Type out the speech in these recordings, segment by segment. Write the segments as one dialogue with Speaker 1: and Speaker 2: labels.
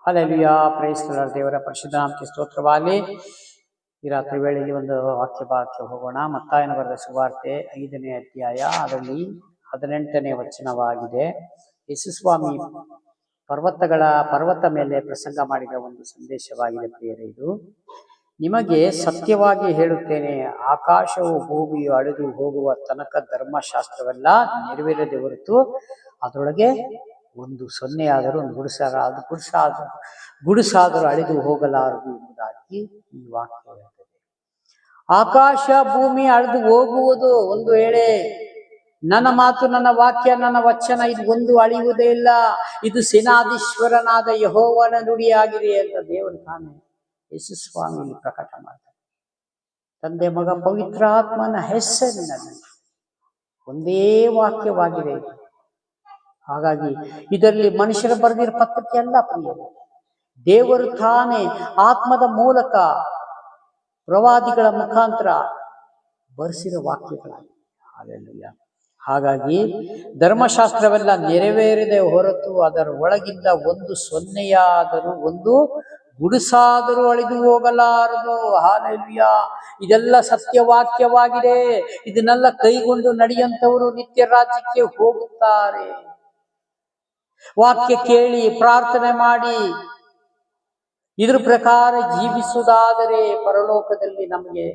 Speaker 1: Hallelujah, price the lord. ದೇವರ ಪರಿಶುದ್ಧ ನಾಮಕ್ಕೆ ಸ್ತೋತ್ರವಾಗಲಿ. ಈ ರಾತ್ರಿ ವೇಳೆಯಲ್ಲಿ ಒಂದು ವಾಕ್ಯ ಭಾಗಕ್ಕೆ ಹೋಗೋಣ. ಮತ್ತಾಯನ ಬರೆದ ಸುವಾರ್ತೆ 5ನೇ ಅಧ್ಯಾಯ, ಅದರಲ್ಲಿ 18ನೇ ವಚನವಾಗಿದೆ. ಯೇಸುಸ್ವಾಮಿ ಪರ್ವತ ಮೇಲೆ ಪ್ರಸಂಗ ಮಾಡಿದ ಒಂದು ಸಂದೇಶವಾಗಿದೆ ಪ್ರಿಯರೇ. ಇದು ನಿಮಗೆ ಸತ್ಯವಾಗಿ ಹೇಳುತ್ತೇನೆ, ಆಕಾಶವು ಭೂಮಿಯು ಅಳಿದು ಹೋಗುವ ತನಕ ಧರ್ಮಶಾಸ್ತ್ರವೆಲ್ಲ ನೆರವೇರದೆ ಹೊರತು ಅದರೊಳಗೆ ಒಂದು ಸೊನ್ನೆಯಾದರೂ ಒಂದು ಗುಡಿಸಾದರೂ ಅಳಿದು ಹೋಗಲಾರದು ಎಂಬುದಾಗಿ ಈ ವಾಕ್ಯ ಹೇಳುತ್ತದೆ. ಆಕಾಶ ಭೂಮಿ ಅಳಿದು ಹೋಗುವುದು ಒಂದು ವೇಳೆ, ನನ್ನ ಮಾತು, ನನ್ನ ವಾಕ್ಯ, ನನ್ನ ವಚನ ಇದು ಒಂದು ಅಳಿಯುವುದೇ ಇಲ್ಲ. ಇದು ಸೇನಾಧೀಶ್ವರನಾದ ಯೆಹೋವನ ನುಡಿಯಾಗಿದೆ ಅಂತ ದೇವರು ತಾನೇ ಯೇಸುಸ್ವಾಮಿಯಲ್ಲಿ ಪ್ರಕಟ ಮಾಡ್ತಾರೆ. ತಂದೆ, ಮಗ, ಪವಿತ್ರಾತ್ಮನ ಹೆಸರಿನಲ್ಲಿ ಒಂದೇ ವಾಕ್ಯವಾಗಿದೆ. ಹಾಗಾಗಿ ಇದರಲ್ಲಿ ಮನುಷ್ಯರ ಬರೆದಿರೋ ಪತ್ರಕ್ಕೆ ಅಲ್ಲ ಪ್ರಿಯರೇ, ದೇವರು ತಾನೇ ಆತ್ಮದ ಮೂಲಕ ಪ್ರವಾದಿಗಳ ಮುಖಾಂತರ ಬರೆಸಿರೋ ವಾಕ್ಯಗಳಾಗಿವೆ. ಹಲ್ಲೆಲೂಯಾ. ಹಾಗಾಗಿ ಧರ್ಮಶಾಸ್ತ್ರವೆಲ್ಲ ನೆರವೇರದೆ ಹೊರತು ಅದರ ಒಳಗಿಂದ ಒಂದು ಸೊನ್ನೆಯಾದರೂ ಒಂದು ಗುಡಿಸಾದರೂ ಅಳಿದು ಹೋಗಲಾರದು. ಹಲ್ಲೆಲೂಯಾ. ಇದೆಲ್ಲ ಸತ್ಯವಾಕ್ಯವಾಗಿದೆ. ಇದನ್ನೆಲ್ಲ ಕೈಗೊಂಡು ನಡೆಯುವಂತವರು ನಿತ್ಯ ರಾಜ್ಯಕ್ಕೆ ಹೋಗುತ್ತಾರೆ. ವಾಕ್ಯ ಕೇಳಿ ಪ್ರಾರ್ಥನೆ ಮಾಡಿ ಇದ್ರ ಪ್ರಕಾರ ಜೀವಿಸುವುದಾದರೆ ಪರಲೋಕದಲ್ಲಿ ನಮಗೆ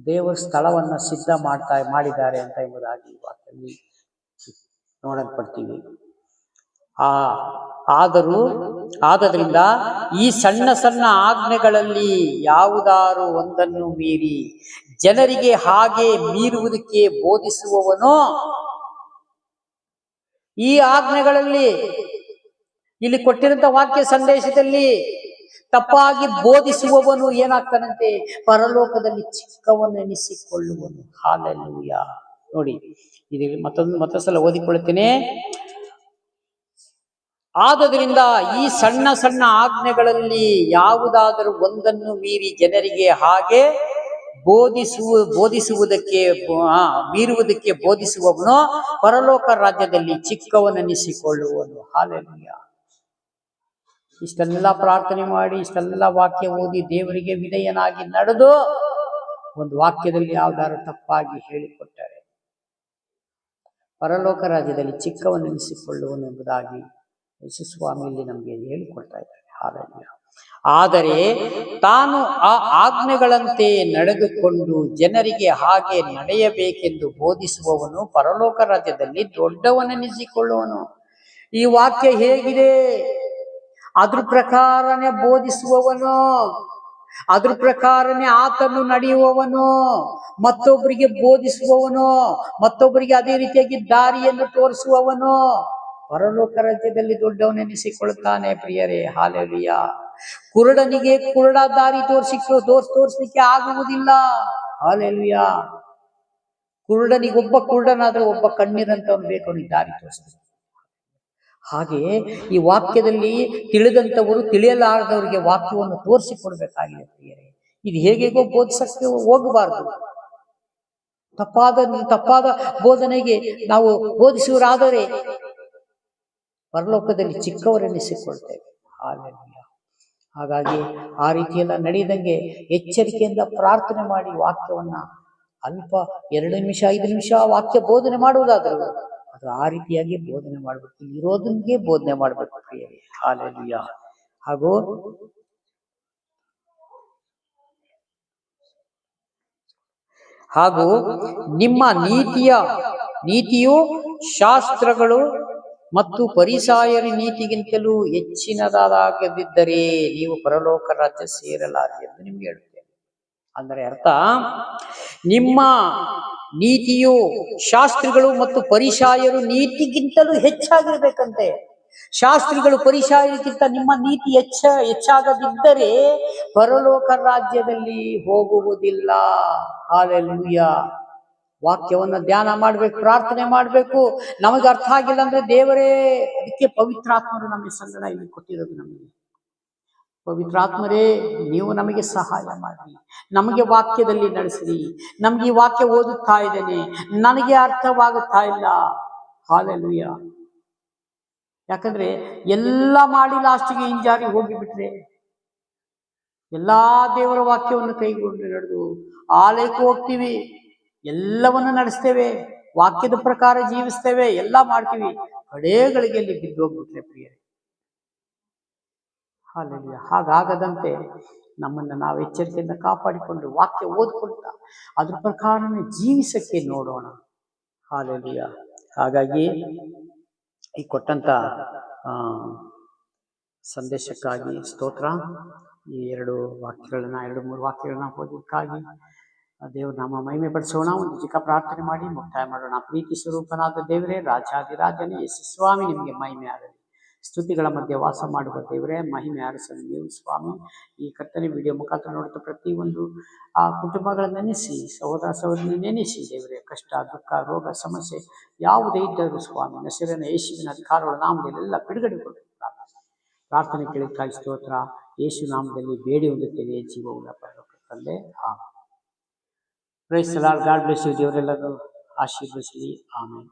Speaker 1: ದೇವರ ಸ್ಥಳವನ್ನ ಸಿದ್ಧ ಮಾಡಿದ್ದಾರೆ ಅಂತ ಎಂಬುದಾಗಿ ವಾಕ್ಯದಲ್ಲಿ ನೋಡಲ್ಪಡ್ತೀವಿ. ಆದದ್ರಿಂದ ಈ ಸಣ್ಣ ಸಣ್ಣ ಆಜ್ಞೆಗಳಲ್ಲಿ ಯಾವುದಾರು ಒಂದನ್ನು ಮೀರಿ ಜನರಿಗೆ ಹಾಗೆ ಮೀರುವುದಕ್ಕೆ ಬೋಧಿಸುವವನೋ, ಈ ಆಜ್ಞೆಗಳಲ್ಲಿ ಇಲ್ಲಿ ಕೊಟ್ಟಿರುವಂತ ವಾಕ್ಯ ಸಂದೇಶದಲ್ಲಿ ತಪ್ಪಾಗಿ ಬೋಧಿಸುವವನು ಏನಾಗ್ತಾನಂತೆ, ಪರಲೋಕದಲ್ಲಿ ಚಿಕ್ಕವನೆನಿಸಿಕೊಳ್ಳುವನು. ಹಲ್ಲೆಲೂಯಾ. ನೋಡಿ, ಇದು ಮತ್ತೊಂದು ಸಲ ಓದಿಕೊಳ್ಳುತ್ತೇನೆ. ಆದದ್ರಿಂದ ಈ ಸಣ್ಣ ಸಣ್ಣ ಆಜ್ಞೆಗಳಲ್ಲಿ ಯಾವುದಾದರೂ ಒಂದನ್ನು ಮೀರಿ ಜನರಿಗೆ ಹಾಗೆ ಮೀರುವುದಕ್ಕೆ ಬೋಧಿಸುವವನು ಪರಲೋಕ ರಾಜ್ಯದಲ್ಲಿ ಚಿಕ್ಕವನೆನಿಸಿಕೊಳ್ಳುವನು. ಹಲ್ಲೆಲೂಯಾ. ಇಷ್ಟೆಲ್ಲ ಪ್ರಾರ್ಥನೆ ಮಾಡಿ, ಇಷ್ಟೆಲ್ಲ ವಾಕ್ಯ ಓದಿ, ದೇವರಿಗೆ ವಿಧೇಯನಾಗಿ ನಡೆದು ಒಂದು ವಾಕ್ಯದಲ್ಲಿ ಯಾವ್ದಾರು ತಪ್ಪಾಗಿ ಹೇಳಿಕೊಟ್ಟರೆ ಪರಲೋಕ ರಾಜ್ಯದಲ್ಲಿ ಚಿಕ್ಕವನೆನಿಸಿಕೊಳ್ಳುವನು ಎಂಬುದಾಗಿ ಯೇಸುಸ್ವಾಮಿಯಲ್ಲಿ ನಮಗೆ ಹೇಳಿಕೊಡ್ತಾ ಇದ್ದಾರೆ. ಹಲ್ಲೆಲೂಯಾ. ಆದರೆ ತಾನು ಆ ಆಜ್ಞೆಗಳಂತೆ ನಡೆದುಕೊಂಡು ಜನರಿಗೆ ಹಾಗೆ ನಡೆಯಬೇಕೆಂದು ಬೋಧಿಸುವವನು ಪರಲೋಕ ರಾಜ್ಯದಲ್ಲಿ ದೊಡ್ಡವನೆನಿಸಿಕೊಳ್ಳುವನು. ಈ ವಾಕ್ಯ ಹೇಗಿದೆ ಅದ್ರ ಪ್ರಕಾರನೇ ಬೋಧಿಸುವವನು, ಅದ್ರ ಪ್ರಕಾರನೇ ಆತನು ನಡೆಯುವವನು, ಮತ್ತೊಬ್ಬರಿಗೆ ಬೋಧಿಸುವವನು, ಮತ್ತೊಬ್ಬರಿಗೆ ಅದೇ ರೀತಿಯಾಗಿ ದಾರಿಯನ್ನು ತೋರಿಸುವವನು ಪರಲೋಕ ರಾಜ್ಯದಲ್ಲಿ ದೊಡ್ಡವನೆನಿಸಿಕೊಳ್ಳುತ್ತಾನೆ ಪ್ರಿಯರೇ. ಹಲ್ಲೆಲೂಯಾ. ಕುರುಡನಿಗೆ ಕುರುಡ ದಾರಿ ತೋರಿಸಲಿಕ್ಕೆ ಆಗುವುದಿಲ್ಲ. ಹಲ್ಲೆಲೂಯಾ. ಕುರುಡನಿಗೊಬ್ಬ ಕುರುಡನಾದ್ರೆ ಒಬ್ಬ ಕಣ್ಣಿರಂತವನು ಬೇಕು ಅವನಿಗೆ ದಾರಿ ತೋರಿಸಬೇಕು. ಹಾಗೆ ಈ ವಾಕ್ಯದಲ್ಲಿ ತಿಳಿದಂಥವರು ತಿಳಿಯಲಾರದವರಿಗೆ ವಾಕ್ಯವನ್ನು ತೋರಿಸಿಕೊಡ್ಬೇಕಾಗಿದೆ ಪ್ರಿಯರೇ. ಇದು ಹೇಗೆಗೋ ಬೋಧಿಸಕ್ಕೆ ಹೋಗಬಾರದು. ತಪ್ಪಾದ ಬೋಧನೆಗೆ ನಾವು ಬೋಧಿಸುವರಾದರೆ ಪರಲೋಕದಲ್ಲಿ ಚಿಕ್ಕವರೆನಿಸಿಕೊಳ್ತೇವೆ. ಹಲ್ಲೆಲೂಯಾ. ಹಾಗಾಗಿ ಆ ರೀತಿಯೆಲ್ಲ ನಡೆಯದಂಗೆ ಎಚ್ಚರಿಕೆಯಿಂದ ಪ್ರಾರ್ಥನೆ ಮಾಡಿ ವಾಕ್ಯವನ್ನ ಅಲ್ಪ 2 ನಿಮಿಷ 5 ನಿಮಿಷ ವಾಕ್ಯ ಬೋಧನೆ ಮಾಡುವುದಾದರೂ ಅದು ಆ ರೀತಿಯಾಗಿ ಬೋಧನೆ ಮಾಡಬೇಕು. ಇರೋದನ್ನೇ ಬೋಧನೆ ಮಾಡಬೇಕು ಪ್ರಿಯರೇ. ಹಲ್ಲೆಲೂಯಾ. ಹಾಗೂ ನಿಮ್ಮ ನೀತಿಯು ಶಾಸ್ತ್ರಗಳು ಮತ್ತು ಫರಿಸಾಯರ ನೀತಿಗಿಂತಲೂ ಹೆಚ್ಚಿನದಾಗದಿದ್ದರೆ ನೀವು ಪರಲೋಕ ರಾಜ್ಯ ಸೇರಲಾರಿ ಎಂದು ನಿಮ್ಗೆ ಹೇಳುತ್ತೇನೆ. ಅಂದರೆ ಅರ್ಥ, ನಿಮ್ಮ ನೀತಿಯು ಶಾಸ್ತ್ರಿಗಳು ಮತ್ತು ಫರಿಸಾಯರು ನೀತಿಗಿಂತಲೂ ಹೆಚ್ಚಾಗಿರ್ಬೇಕಂತೆ. ಶಾಸ್ತ್ರಿಗಳು ಫರಿಸಾಯರಿಗಿಂತ ನಿಮ್ಮ ನೀತಿ ಹೆಚ್ಚಾಗದಿದ್ದರೆ ಪರಲೋಕ ರಾಜ್ಯದಲ್ಲಿ ಹೋಗುವುದಿಲ್ಲ. ಹಲ್ಲೆಲೂಯಾ. ವಾಕ್ಯವನ್ನ ಧ್ಯಾನ ಮಾಡ್ಬೇಕು, ಪ್ರಾರ್ಥನೆ ಮಾಡ್ಬೇಕು. ನಮಗೆ ಅರ್ಥ ಆಗಿಲ್ಲ ಅಂದ್ರೆ ದೇವರೇ, ಅದಕ್ಕೆ ಪವಿತ್ರಾತ್ಮರು ನಮಗೆ ಸಂಗಡ ಇಲ್ಲಿ ಕೊಟ್ಟಿರೋದು. ನಮಗೆ ಪವಿತ್ರಾತ್ಮರೇ, ನೀವು ನಮಗೆ ಸಹಾಯ ಮಾಡಿ, ನಮಗೆ ವಾಕ್ಯದಲ್ಲಿ ನಡೆಸಿರಿ. ನಮ್ಗೆ ಈ ವಾಕ್ಯ ಓದುತ್ತಾ ಇದ್ದೇನೆ, ನನಗೆ ಅರ್ಥವಾಗುತ್ತಾ ಇಲ್ಲ. ಹಲ್ಲೆಲೂಯಾ. ಯಾಕಂದ್ರೆ ಎಲ್ಲ ಮಾಡಿ ಲಾಸ್ಟಿಗೆ ಹಿಂಜಾರಿ ಹೋಗಿಬಿಟ್ರೆ, ಎಲ್ಲಾ ದೇವರ ವಾಕ್ಯವನ್ನು ಕೈಗೊಂಡು ನಡೆದು ಆಲಯಕ್ಕೆ ಹೋಗ್ತೀವಿ, ಎಲ್ಲವನ್ನು ನಡೆಸ್ತೇವೆ, ವಾಕ್ಯದ ಪ್ರಕಾರ ಜೀವಿಸ್ತೇವೆ, ಎಲ್ಲ ಮಾಡ್ತೀವಿ, ಕಡೆಗಳಿಗೆ ಬಿದ್ದು ಹೋಗ್ಬಿಟ್ರೆ ಪ್ರಿಯರೇ. ಹಾಗಾಗದಂತೆ ನಮ್ಮನ್ನು ನಾವು ಎಚ್ಚರಿಕೆಯಿಂದ ಕಾಪಾಡಿಕೊಂಡು ವಾಕ್ಯ ಓದ್ಕೊಳ್ತಾ ಅದ್ರ ಪ್ರಕಾರನೇ ಜೀವಿಸಕ್ಕೆ ನೋಡೋಣ. ಹಾಲೆಲೂಯ. ಹಾಗಾಗಿ ಈ ಕೊಟ್ಟಂತ ಸಂದೇಶಕ್ಕಾಗಿ ಸ್ತೋತ್ರ. ಈ 2-3 ವಾಕ್ಯಗಳನ್ನ ಓದೋದಕ್ಕಾಗಿ ದೇವ್ರ ನಾಮ ಮಹಿಮೆ ಪಡಿಸೋಣ. ಒಂದು ಚಿಕ್ಕ ಪ್ರಾರ್ಥನೆ ಮಾಡಿ ಮುಕ್ತಾಯ ಮಾಡೋಣ. ಪ್ರೀತಿ ಸ್ವರೂಪನಾದ ದೇವರೇ, ರಾಜಾದಿರಾಜನೇ ಯೇಸು ಸ್ವಾಮಿ, ನಿಮಗೆ ಮಹಿಮೆ ಆಗಲಿ. ಸ್ತುತಿಗಳ ಮಧ್ಯೆ ವಾಸ ಮಾಡುವ ದೇವರೇ, ಮಹಿಮೆ ಅರಸಲು ನೀವು ಸ್ವಾಮಿ. ಈ ಕರ್ತನೆ ವಿಡಿಯೋ ಮುಖಾಂತರ ನೋಡುತ್ತಾ ಪ್ರತಿಯೊಂದು ಆ ಕುಟುಂಬಗಳನ್ನು ನೆನೆಸಿ, ಸಹೋದರ ಸಹೋದರಿ ನೆನೆಸಿ ದೇವರೇ, ಕಷ್ಟ ದುಃಖ ರೋಗ ಸಮಸ್ಯೆ ಯಾವುದೇ ಇದ್ದರೂ ಸ್ವಾಮಿ, ನಸರನ ಯೇಸುವಿನ ಅಧಿಕಾರಗಳ ನಾಮದಲ್ಲೆಲ್ಲ ಬಿಡುಗಡೆ ಕೊಟ್ಟು ಪ್ರಾರ್ಥನೆ ಕೇಳಿದ್ದಕ್ಕಾಗಿ ಸ್ತೋತ್ರ. ಯೇಸು ನಾಮದಲ್ಲಿ ಬೇಡಿ ಹೊಂದುತ್ತೇವೆ ಜೀವವುಳ್ಳ ಪರಲೋಕ ತಂದೆ. Praise the Lord. God bless you. ದೇವರೆಲ್ಲರೂ ಆಶೀರ್ವದಿಸಲಿ. ಆಮೆನ್.